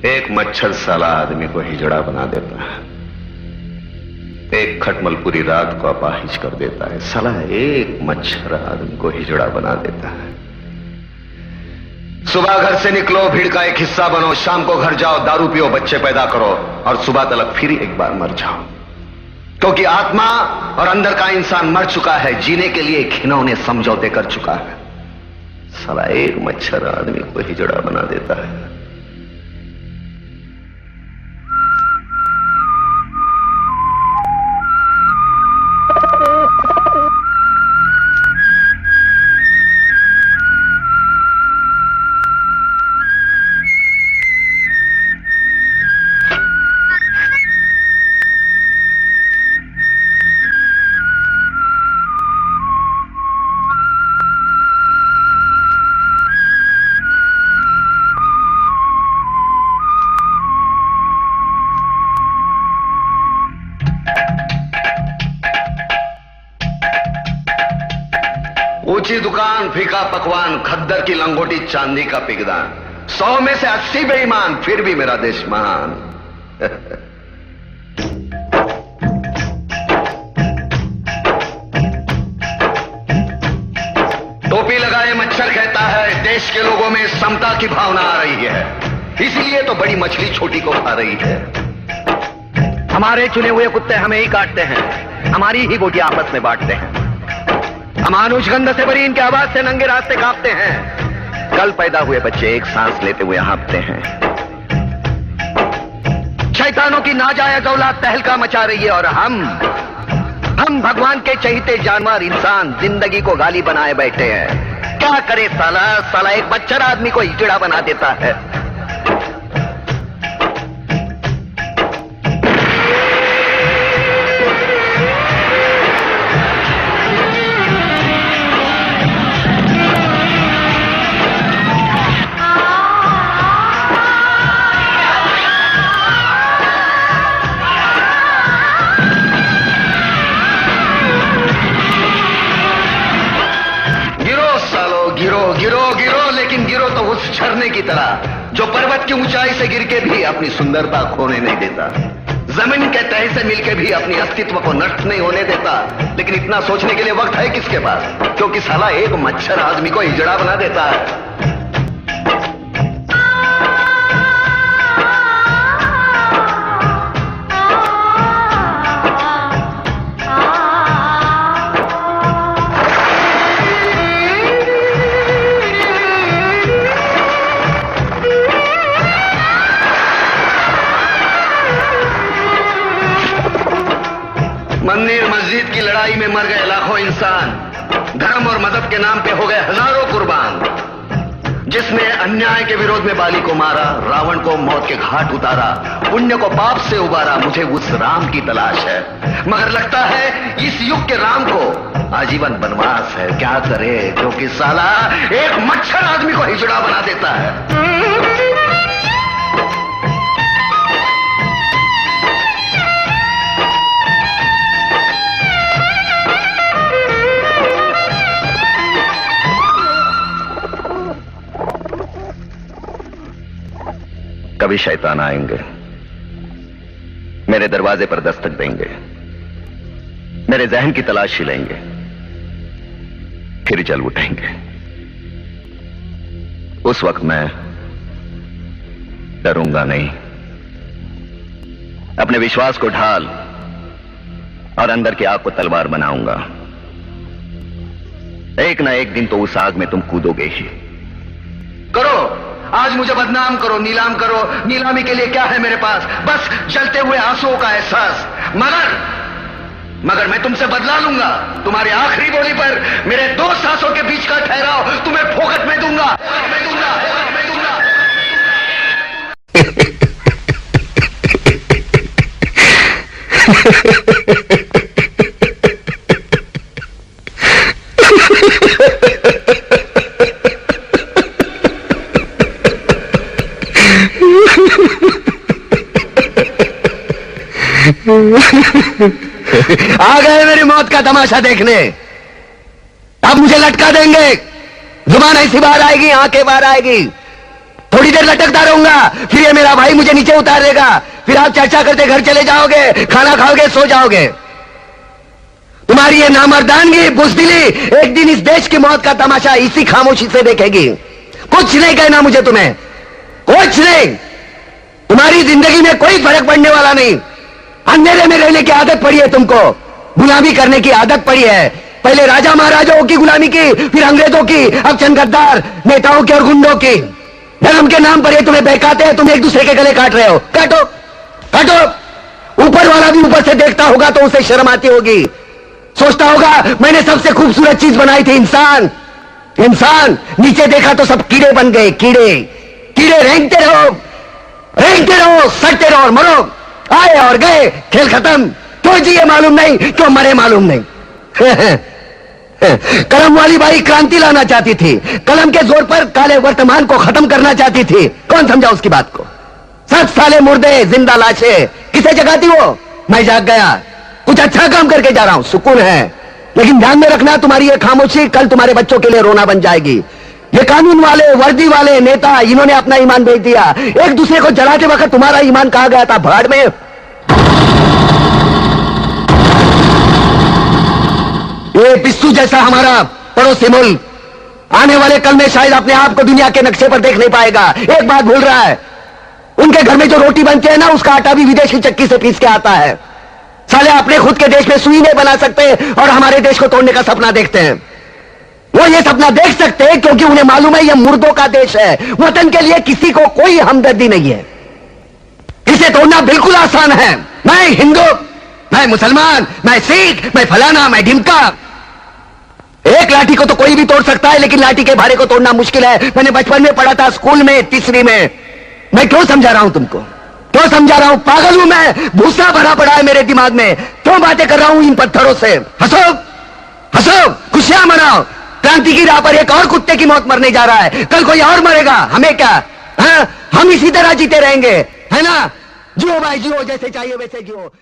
एक मच्छर साला आदमी को हिजड़ा बना देता है। एक खटमल पूरी रात को अपाहिज कर देता है। साला एक मच्छर आदमी को हिजड़ा बना देता है। सुबह घर से निकलो, भीड़ का एक हिस्सा बनो, शाम को घर जाओ, दारू पियो, बच्चे पैदा करो और सुबह तलक फिर एक बार मर जाओ, क्योंकि आत्मा और अंदर का इंसान मर चुका है, जीने के लिए घिनौने समझौते कर चुका है। साला एक मच्छर आदमी को हिजड़ा बना देता है। ऊंची दुकान, फीका पकवान, खद्दर की लंगोटी, चांदी का पिगदान, 100 में से 80 बेईमान, फिर भी मेरा देश महान। टोपी लगाए मच्छर कहता है देश के लोगों में समता की भावना आ रही है, इसीलिए तो बड़ी मछली छोटी को खा रही है। हमारे चुने हुए कुत्ते हमें ही काटते हैं, हमारी ही बोटी आपस में बांटते हैं। अमानुष गंध से भरी इनकी आवाज से नंगे रास्ते कांपते हैं। कल पैदा हुए बच्चे एक सांस लेते हुए हाँफते हैं। शैतानों की नाजायज औलाद तहलका मचा रही है और हम भगवान के चहीते जानवर इंसान जिंदगी को गाली बनाए बैठे हैं। क्या करे साला एक मच्छर आदमी को हिजड़ा बना देता है। गिरो, लेकिन गिरो तो उस झरने की तरह जो पर्वत की ऊंचाई से गिर के भी अपनी सुंदरता खोने नहीं देता, जमीन के तह से मिलके भी अपनी अस्तित्व को नष्ट नहीं होने देता। लेकिन इतना सोचने के लिए वक्त है किसके पास, क्योंकि साला एक मच्छर आदमी को हिजड़ा बना देता है। मंदिर मस्जिद की लड़ाई में मर गए लाखों इंसान, धर्म और मजहब के नाम पे हो गए हजारों कुर्बान। जिसने अन्याय के विरोध में बाली को मारा, रावण को मौत के घाट उतारा, पुण्य को पाप से उबारा, मुझे उस राम की तलाश है। मगर लगता है इस युग के राम को आजीवन वनवास है। क्या करे, क्योंकि साला एक मच्छर आदमी को हिजड़ा बना देता है। कभी शैतान आएंगे, मेरे दरवाजे पर दस्तक देंगे, मेरे जहन की तलाशी लेंगे, फिर जल उठेंगे। उस वक्त मैं डरूंगा नहीं, अपने विश्वास को ढाल और अंदर की आग को तलवार बनाऊंगा। एक ना एक दिन तो उस आग में तुम कूदोगे ही। करो, आज मुझे बदनाम करो, नीलाम करो। नीलामी के लिए क्या है मेरे पास, बस जलते हुए आंसुओं का एहसास। मगर मैं तुमसे बदला लूंगा। तुम्हारी आखिरी बोली पर मेरे 2 सांसों के बीच का ठहराव तुम्हें फोकट में दूंगा। आ गए मेरी मौत का तमाशा देखने। अब मुझे लटका देंगे, जुबान ऐसी बाहर आएगी, आंखें बाहर आएगी, थोड़ी देर लटकता रहूंगा, फिर ये मेरा भाई मुझे नीचे उतार देगा, फिर आप चर्चा करते घर चले जाओगे, खाना खाओगे, सो जाओगे। तुम्हारी ये नामर्दानगी, बुज़दिली एक दिन इस देश की मौत का तमाशा इसी खामोशी से देखेगी। कुछ नहीं कहना मुझे, तुम्हें कुछ नहीं। तुम्हारी जिंदगी में कोई फर्क पड़ने वाला नहीं। अंधेरे में रहने की आदत पड़ी है तुमको, गुलामी करने की आदत पड़ी है। पहले राजा महाराजाओं की गुलामी की, फिर अंग्रेजों की, अब चंद गद्दार नेताओं की और गुंडों की। धर्म के नाम पर ये तुम्हें बहकाते हैं, तुम एक दूसरे के गले काट रहे हो। काटो काटो। ऊपर वाला भी ऊपर से देखता होगा तो उसे शर्म आती होगी, सोचता होगा मैंने सबसे खूबसूरत चीज बनाई थी, इंसान। इंसान नीचे देखा तो सब कीड़े बन गए, कीड़े कीड़े। रेंगते रहो, सड़ते रहो और मरो। आए और गए, खेल खत्म। क्यों जिए मालूम नहीं, क्यों मरे मालूम नहीं। कलम वाली बाई क्रांति लाना चाहती थी, कलम के जोर पर काले वर्तमान को खत्म करना चाहती थी। कौन समझा उसकी बात को? 7 साले मुर्दे, जिंदा लाशें, किसे जगाती वो? मैं जाग गया, कुछ अच्छा काम करके जा रहा हूं, सुकून है। लेकिन ध्यान में रखना, तुम्हारी ये खामोशी कल तुम्हारे बच्चों के लिए रोना बन जाएगी। ये कानून वाले, वर्दी वाले नेता, इन्होंने अपना ईमान बेच दिया। एक दूसरे को जलाते वक्त तुम्हारा ईमान कहां गया था? भाड़ में। ये पिस्सू जैसा हमारा पड़ोसी मुल्क आने वाले कल में शायद अपने आप को दुनिया के नक्शे पर देख नहीं पाएगा। एक बात भूल रहा है, उनके घर में जो रोटी बनती है ना, उसका आटा भी विदेशी चक्की से पीस के आता है। साले अपने खुद के देश में सुई नहीं बना सकते और हमारे देश को तोड़ने का सपना देखते हैं। वो ये सपना देख सकते हैं क्योंकि उन्हें मालूम है ये मुर्दों का देश है। वतन के लिए किसी को कोई हमदर्दी नहीं है। इसे तोड़ना बिल्कुल आसान है। मैं हिंदू, मैं मुसलमान, मैं सिख, मैं फलाना, मैं ढिमका। एक लाठी को तो कोई भी तोड़ सकता है, लेकिन लाठी के भारे को तोड़ना मुश्किल है। मैंने बचपन में पढ़ा था, स्कूल में, 3वीं में। मैं क्यों समझा रहा हूं तुमको? क्यों समझा रहा हूं? पागल हूं मैं? भूसा भरा पड़ा है मेरे दिमाग में। क्यों बातें कर रहा हूं इन पत्थरों से? हंसो हंसो, खुशियां मनाओ। क्रांति की राह पर एक और कुत्ते की मौत मरने जा रहा है, कल कोई और मरेगा। हमें क्या? हाँ, हम इसी तरह जीते रहेंगे, है ना? जियो भाई जियो, जैसे चाहिए वैसे जियो।